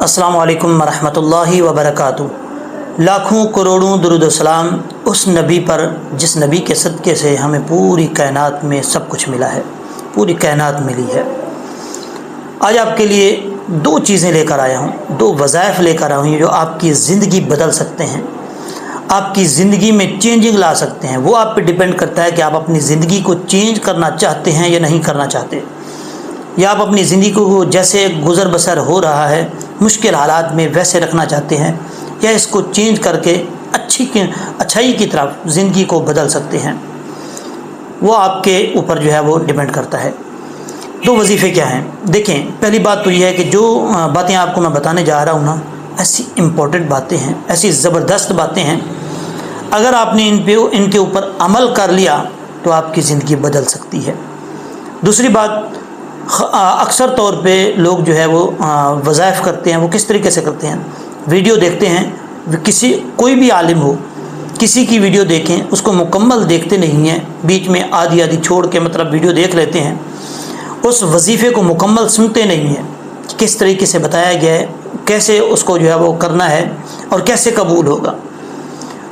अस्सलामु अलैकुम वरहमतुल्लाहि वबरकातुहू। लाखों करोड़ों दुरूद व सलाम उस नबी पर जिस नबी के सदक़े से हमें पूरी कायनात में सब कुछ मिला है, पूरी कायनात मिली है। आज आपके लिए दो चीज़ें लेकर आया हूँ, दो वज़ाइफ लेकर आया हूँ जो आपकी ज़िंदगी बदल सकते हैं, आपकी ज़िंदगी में चेंजिंग ला सकते हैं। वो आप पे डिपेंड करता है कि आप अपनी ज़िंदगी को चेंज करना चाहते हैं या नहीं करना चाहते, या आप अपनी ज़िंदगी को जैसे गुज़र बसर हो रहा है मुश्किल हालात में वैसे रखना चाहते हैं, या इसको चेंज करके अच्छाई की तरफ ज़िंदगी को बदल सकते हैं। वो आपके ऊपर जो है वो डिपेंड करता है। दो वजीफ़े क्या हैं? देखें, पहली बात तो ये है कि जो बातें आपको मैं बताने जा रहा हूँ ना, ऐसी इम्पोर्टेंट बातें हैं, ऐसी ज़बरदस्त बातें हैं, अगर आपने इनके ऊपर अमल कर लिया तो आपकी ज़िंदगी बदल सकती है। दूसरी बात, अक्सर तौर पे लोग जो है वो वज़ाइफ करते हैं, वो किस तरीके से करते हैं? वीडियो देखते हैं, कोई भी आलिम हो, किसी की वीडियो देखें, उसको मुकम्मल देखते नहीं हैं, बीच में आधी आधी छोड़ के मतलब वीडियो देख लेते हैं, उस वजीफ़े को मुकम्मल सुनते नहीं हैं, किस तरीके से बताया गया है, कैसे उसको जो है वो करना है और कैसे कबूल होगा।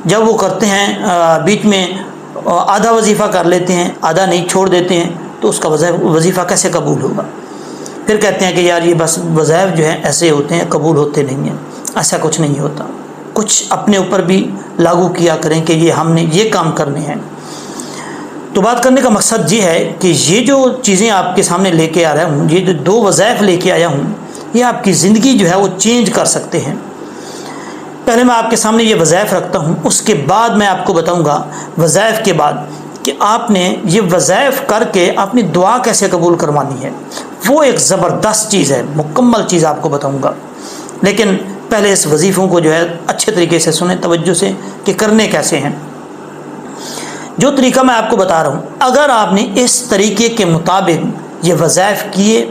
जब वो करते हैं, बीच में आधा वजीफ़ा कर लेते हैं, आधा नहीं छोड़ देते हैं, तो उसका वजीफ़ा कैसे कबूल होगा? फिर कहते हैं कि यार ये बस वज़ाइफ जो हैं ऐसे होते हैं, कबूल होते नहीं हैं। ऐसा कुछ नहीं होता। कुछ अपने ऊपर भी लागू किया करें कि ये हमने ये काम करने हैं। तो बात करने का मकसद ये है कि ये जो चीज़ें आपके सामने लेके आ रहा हूँ, ये जो दो वज़ाइफ लेके आया हूँ, ये आपकी ज़िंदगी जो है वो चेंज कर सकते हैं। पहले मैं आपके सामने ये वज़ाइफ रखता हूँ, उसके बाद मैं आपको बताऊँगा वज़ाइफ के बाद कि आपने ये वज़ाइफ करके अपनी दुआ कैसे कबूल करवानी है। वो एक ज़बरदस्त चीज़ है, मुकम्मल चीज़ आपको बताऊंगा। लेकिन पहले इस वजीफ़ों को जो है अच्छे तरीके से सुने, तवज्जो से, कि करने कैसे हैं। जो तरीका मैं आपको बता रहा हूँ, अगर आपने इस तरीके के मुताबिक ये वज़ाइफ किए,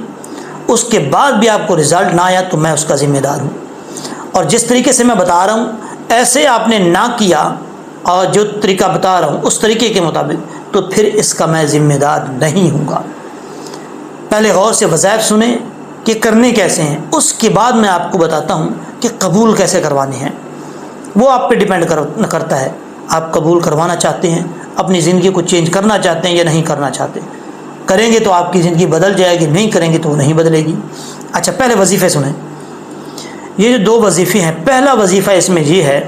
उसके बाद भी आपको रिज़ल्ट ना आया तो मैं उसका ज़िम्मेदार हूँ। और जिस तरीके से मैं बता रहा हूँ ऐसे आपने ना किया और जो तरीका बता रहा हूँ उस तरीके के मुताबिक, तो फिर इसका मैं ज़िम्मेदार नहीं हूँगा। पहले गौर से वज़ाइफ सुने कि करने कैसे हैं, उसके बाद मैं आपको बताता हूँ कि कबूल कैसे करवाने हैं। वो आप पे डिपेंड करता है, आप कबूल करवाना चाहते हैं, अपनी ज़िंदगी को चेंज करना चाहते हैं या नहीं करना चाहते। करेंगे तो आपकी ज़िंदगी बदल जाएगी, नहीं करेंगे तो वो नहीं बदलेगी। अच्छा, पहले वजीफ़े सुने। ये जो दो वजीफ़े हैं, पहला वजीफ़ा इसमें ये है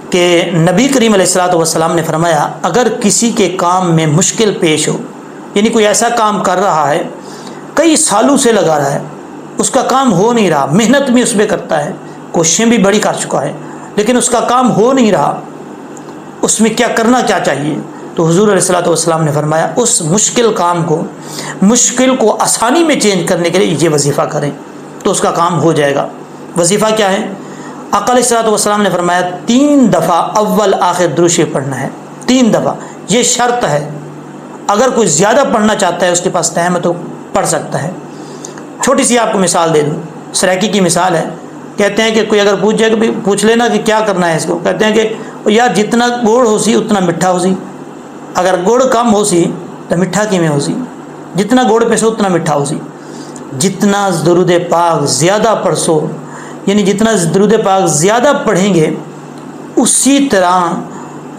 कि नबी करीम अलैहिस्सलातु वस्सलाम ने फरमाया, अगर किसी के काम में मुश्किल पेश हो, यानी कोई ऐसा काम कर रहा है, कई सालों से लगा रहा है, उसका काम हो नहीं रहा, मेहनत भी उसमें करता है, कोशिशें भी बड़ी कर चुका है, लेकिन उसका काम हो नहीं रहा, उसमें क्या करना क्या चाहिए? तो हुज़ूर अलैहिस्सलातु वस्सलाम ने फरमाया, उस मुश्किल काम को, मुश्किल को आसानी में चेंज करने के लिए ये वजीफ़ा करें तो उसका काम हो जाएगा। वजीफ़ा क्या है? आका अलैहिस्सलातु वस्सलाम ने फरमाया 3 दफ़ा अव्वल आखिर दुरूद शरीफ पढ़ना है। 3 दफ़ा, ये शर्त है। अगर कोई ज़्यादा पढ़ना चाहता है, उसके पास टाइम है तो पढ़ सकता है। छोटी सी आपको मिसाल दे दूँ, सराकी की मिसाल है। कहते हैं कि कोई अगर पूछ जाए कि पूछ लेना कि क्या करना है इसको, कहते हैं कि यार जितना गुड़ हो सी उतना मिठा हो सी, अगर गुड़ कम हो सी तो मिठा किमें हो सी, जितना गुड़ पेसो उतना मिठा हो सी, जितना दुरूद पाक ज़्यादा पढ़सो, यानी जितना दुरूद पाक ज़्यादा पढ़ेंगे उसी तरह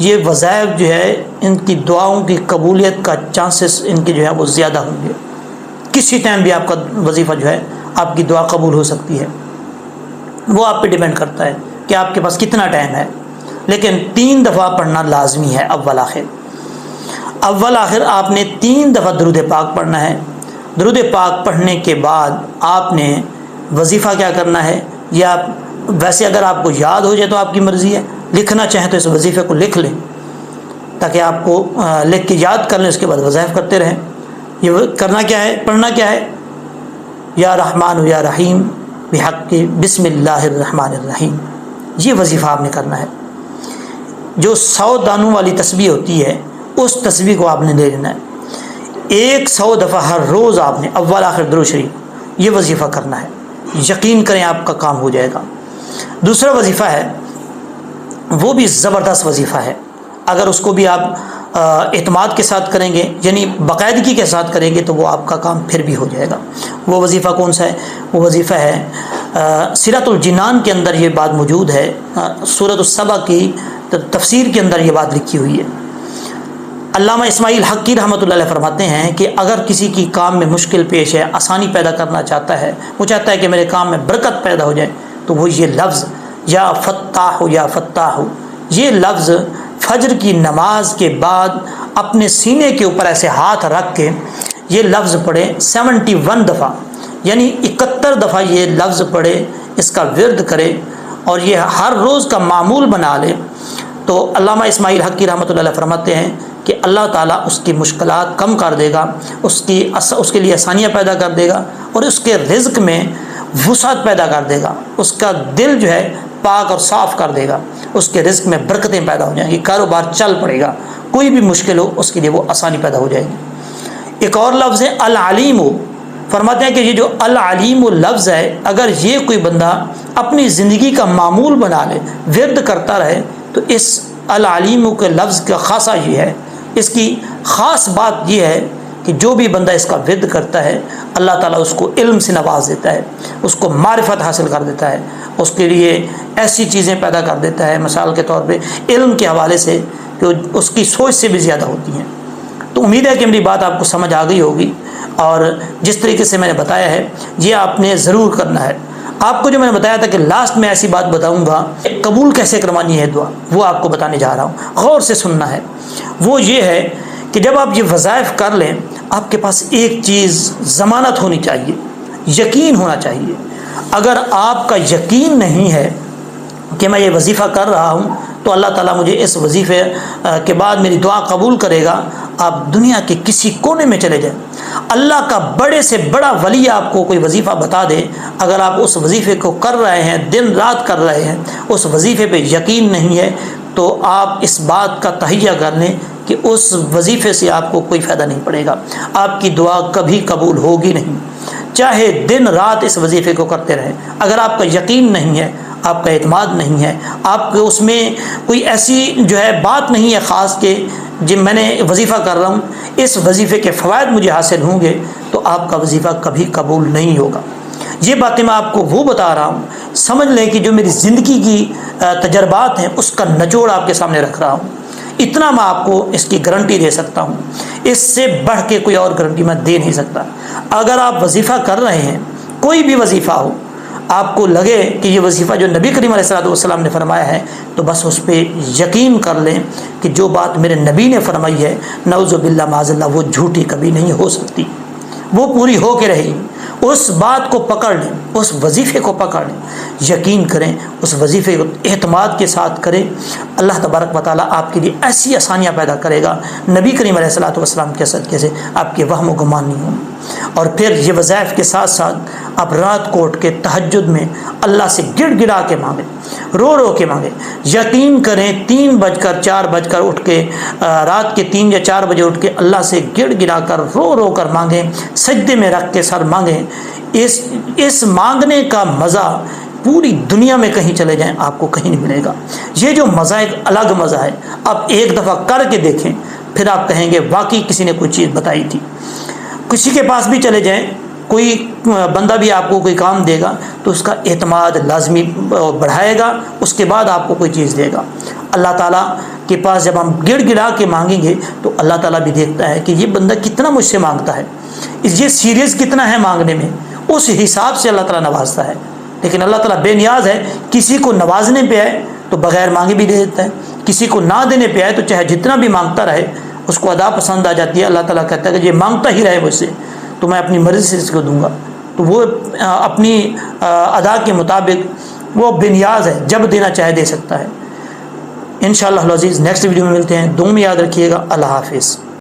ये वज़ाइफ जो है इनकी दुआओं की कबूलियत का चांसेस इनके जो है वो ज़्यादा होंगे। किसी टाइम भी आपका वजीफ़ा जो है आपकी दुआ कबूल हो सकती है। वो आप पे डिपेंड करता है कि आपके पास कितना टाइम है, लेकिन 3 दफ़ा पढ़ना लाजमी है। अव्वल आखिर आपने 3 दफ़ा दुरूद पाक पढ़ना है। दुरूद पाक पढ़ने के बाद आपने वजीफ़ा क्या करना है, या वैसे अगर आपको याद हो जाए तो आपकी मर्ज़ी है, लिखना चाहें तो इस वजीफ़े को लिख लें ताकि आपको लिख के याद कर लें, उसके बाद वज़ाइफ करते रहें। ये करना क्या है, पढ़ना क्या है? या रहमान या रहीम बिहक़्क़ि बिस्मिल्लाहिर्रहमानिर्रहीम, ये वजीफ़ा आपने करना है। जो 100 दानों वाली तस्बीह होती है उस तस्बीह को आपने ले लेना है। 100 दफ़ा हर रोज़ आपने अव्वल आखिर दुरूद शरीफ ये वजीफ़ा करना है। यकीन करें आपका काम हो जाएगा। दूसरा वजीफ़ा है, वो भी ज़बरदस्त वजीफ़ा है। अगर उसको भी आप एतमाद के साथ करेंगे, यानी बाकायदगी के साथ करेंगे, तो वो आपका काम फिर भी हो जाएगा। वो वजीफ़ा कौन सा है? वो वजीफ़ा है سیرۃ الجنان کے اندر یہ بات موجود ہے، سورۃ السبا کی تفسیر کے اندر یہ بات لکھی ہوئی ہے۔ علامہ اسماعیل حقی رحمۃ اللہ علیہ فرماتے ہیں کہ اگر کسی کی کام میں مشکل پیش ہے، آسانی پیدا کرنا چاہتا ہے، وہ چاہتا ہے کہ میرے کام میں برکت پیدا ہو جائے، تو وہ یہ لفظ یا فتاح یا فتاح، یہ لفظ فجر کی نماز کے بعد اپنے سینے کے اوپر ایسے ہاتھ رکھ کے یہ لفظ پڑھے 71 دفعہ، یعنی 71 دفعہ یہ لفظ پڑھے، اس کا ورد کرے اور یہ ہر روز کا معمول بنا لے، تو علامہ اسماعیل حقی رحمۃ اللہ علیہ فرماتے ہیں کہ اللہ تعالیٰ اس کی مشکلات کم کر دے گا، اس کے لیے آسانیاں پیدا کر دے گا، اور اس کے رزق میں وسعت پیدا کر دے گا، اس کا دل جو ہے پاک اور صاف کر دے گا، اس کے رزق میں برکتیں پیدا ہو جائیں گی، کاروبار چل پڑے گا، کوئی بھی مشکل ہو اس کے لیے وہ آسانی پیدا ہو جائے گی۔ ایک اور لفظ ہے العلیم، فرماتے ہیں کہ یہ جو العلیم لفظ ہے، اگر یہ کوئی بندہ اپنی زندگی کا معمول بنا لے، ورد کرتا رہے، تو اس العلیم کے لفظ کا خاصہ یہ ہے، اس کی خاص بات یہ ہے کہ جو بھی بندہ اس کا ورد کرتا ہے، اللہ تعالیٰ اس کو علم سے نواز دیتا ہے، اس کو معرفت حاصل کر دیتا ہے، اس کے لیے ایسی چیزیں پیدا کر دیتا ہے، مثال کے طور پہ علم کے حوالے سے کہ اس کی سوچ سے بھی زیادہ ہوتی ہیں۔ تو امید ہے کہ میری بات آپ کو سمجھ آ گئی ہوگی، اور جس طریقے سے میں نے بتایا ہے یہ آپ نے ضرور کرنا ہے۔ آپ کو جو میں نے بتایا تھا کہ لاسٹ میں ایسی بات بتاؤں گا، قبول کیسے کروانی ہے دعا، وہ آپ کو بتانے جا رہا ہوں، غور سے سننا ہے۔ وہ یہ ہے کہ جب آپ یہ وظائف کر لیں، آپ کے پاس ایک چیز ضمانت ہونی چاہیے، یقین ہونا چاہیے۔ اگر آپ کا یقین نہیں ہے کہ میں یہ وظیفہ کر رہا ہوں تو اللہ تعالیٰ مجھے اس وظیفے کے بعد میری دعا قبول کرے گا، آپ دنیا کے کسی کونے میں چلے جائیں، اللہ کا بڑے سے بڑا ولی آپ کو کوئی وظیفہ بتا دے، اگر آپ اس وظیفے کو کر رہے ہیں، دن رات کر رہے ہیں، اس وظیفے پہ یقین نہیں ہے، تو آپ اس بات کا تہیہ کر لیں کہ اس وظیفے سے آپ کو کوئی فائدہ نہیں پڑے گا، آپ کی دعا کبھی قبول ہوگی نہیں، چاہے دن رات اس وظیفے کو کرتے رہیں۔ اگر آپ کا یقین نہیں ہے، آپ کا اعتماد نہیں ہے، آپ کے اس میں کوئی ایسی جو ہے بات نہیں ہے خاص کہ جب میں نے وظیفہ کر رہا ہوں، اس وظیفے کے فوائد مجھے حاصل ہوں گے، تو آپ کا وظیفہ کبھی قبول نہیں ہوگا۔ یہ باتیں میں آپ کو وہ بتا رہا ہوں، سمجھ لیں کہ جو میری زندگی کی تجربات ہیں اس کا نچوڑ آپ کے سامنے رکھ رہا ہوں، اتنا میں آپ کو اس کی گارنٹی دے سکتا ہوں، اس سے بڑھ کے کوئی اور گارنٹی میں دے نہیں سکتا۔ اگر آپ وظیفہ کر رہے ہیں، کوئی بھی وظیفہ ہو، آپ کو لگے کہ یہ وظیفہ جو نبی کریم علیہ السلام نے فرمایا ہے، تو بس اس پہ یقین کر لیں کہ جو بات میرے نبی نے فرمائی ہے، نعوذ باللہ معاذ اللہ، وہ جھوٹی کبھی نہیں ہو سکتی، وہ پوری ہو کے رہے گی۔ اس بات کو پکڑ لیں، اس وظیفے کو پکڑ لیں، یقین کریں، اس وظیفے کو اعتماد کے ساتھ کریں، اللہ تبارک و تعالیٰ آپ کے لیے ایسی آسانیاں پیدا کرے گا، نبی کریم علیہ السلام کے صدقے سے آپ کے وہم و گمان نہیں ہوں۔ اور پھر یہ وظائف کے ساتھ ساتھ آپ رات کو اٹھ کے تہجد میں اللہ سے گڑ گڑا کے مانگیں، رو رو کے مانگیں، یقین کریں 3 بج کر 4 بج کر اٹھ کے، رات کے 3 یا 4 بجے اٹھ کے اللہ سے گڑ گڑا کر رو رو کر مانگیں، سجدے میں رکھ کے سر مانگیں۔ اس مانگنے کا مزہ پوری دنیا میں کہیں چلے جائیں آپ کو کہیں نہیں ملے گا۔ یہ جو مزہ ایک الگ مزہ ہے، آپ ایک دفعہ کر کے دیکھیں، پھر آپ کہیں گے واقعی کسی نے کوئی چیز بتائی تھی۔ کسی کے پاس بھی چلے جائیں، کوئی بندہ بھی آپ کو کوئی کام دے گا تو اس کا اعتماد لازمی بڑھائے گا، اس کے بعد آپ کو کوئی چیز دے گا۔ اللہ تعالیٰ کے پاس جب ہم گڑ گڑا کے مانگیں گے تو اللہ تعالیٰ بھی دیکھتا ہے کہ یہ بندہ کتنا مجھ سے مانگتا ہے، یہ سیریس کتنا ہے مانگنے میں، اس حساب سے اللہ تعالیٰ نوازتا ہے۔ لیکن اللہ تعالیٰ بے نیاز ہے، کسی کو نوازنے پہ ہے تو بغیر مانگے بھی دے دیتا ہے، کسی کو نہ دینے پہ ہے تو چاہے جتنا بھی مانگتا رہے اس کو ادا پسند آ جاتی ہے۔ اللہ تعالیٰ کہتا ہے کہ یہ مانگتا ہی رہے مجھ سے تو میں اپنی مرضی سے اس کو دوں گا، تو وہ اپنی ادا کے مطابق وہ بے نیاز ہے، جب دینا چاہے دے سکتا ہے۔ انشاءاللہ العزیز نیکسٹ ویڈیو میں ملتے ہیں، دعا میں یاد رکھیے گا۔ اللہ حافظ۔